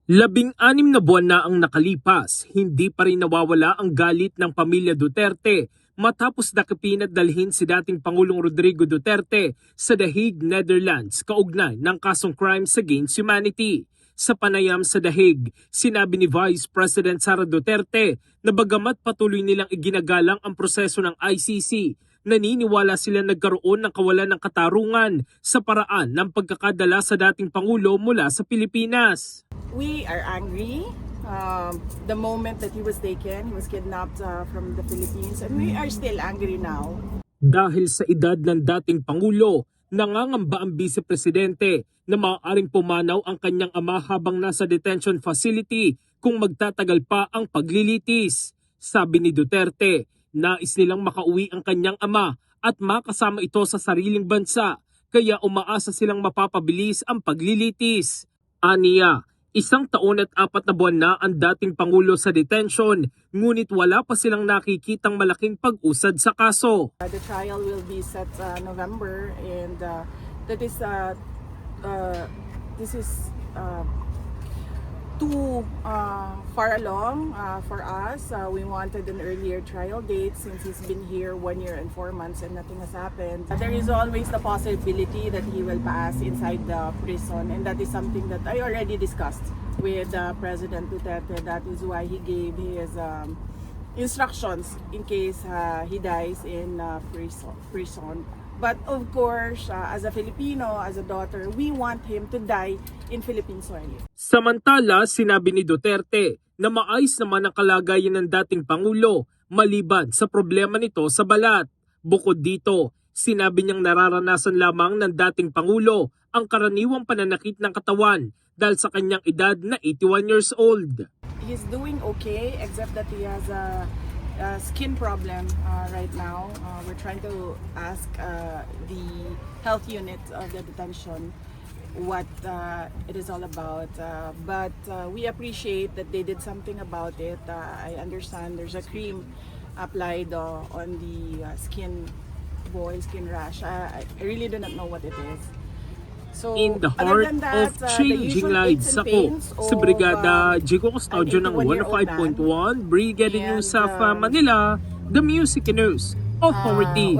16 na buwan na ang nakalipas, hindi pa rin nawawala ang galit ng pamilya Duterte matapos dakipin at dalhin si dating Pangulong Rodrigo Duterte sa The Hague, Netherlands kaugnay ng kasong crimes against humanity. Sa panayam sa The Hague, sinabi ni Vice President Sara Duterte na bagamat patuloy nilang iginagalang ang proseso ng ICC, naniniwala sila nagkaroon ng kawalan ng katarungan sa paraan ng pagkakadala sa dating Pangulo mula sa Pilipinas. We are angry. The moment that he was taken, he was kidnapped from the Philippines, and we are still angry now. Dahil sa edad ng dating Pangulo, nangangamba ang Vice Presidente na maaaring pumanaw ang kanyang ama habang nasa detention facility kung magtatagal pa ang paglilitis. Sabi ni Duterte, nais nilang makauwi ang kanyang ama at makasama ito sa sariling bansa, kaya umaasa silang mapapabilis ang paglilitis. Aniya, 1 taon at 4 na buwan na ang dating Pangulo sa detention, ngunit wala pa silang nakikitang malaking pag-usad sa kaso. The trial will be set November, and this is too far along for us. We wanted an earlier trial date since he's been here 1 year and 4 months and nothing has happened. There is always the possibility that he will pass inside the prison, and that is something that I already discussed with President Duterte. That is why he gave his instructions in case he dies in prison. But of course, as a Filipino, as a daughter, we want him to die in Philippine soil. Samantala, sinabi ni Duterte na maayos naman ang kalagayan ng dating Pangulo maliban sa problema nito sa balat. Bukod dito, sinabi niyang nararanasan lamang ng dating Pangulo ang karaniwang pananakit ng katawan dahil sa kanyang edad na 81 years old. He's doing okay, except that he has a skin problem right now. We're trying to ask the health unit of the detention what it is all about, but we appreciate that they did something about it. I understand there's a cream applied on the skin boil, skin rash. I really do not know what it is. So, In the heart of changing lives ako, sa Brigada Jigo Custodio ng 105.1 Brigada News of Manila, the Music News Authority.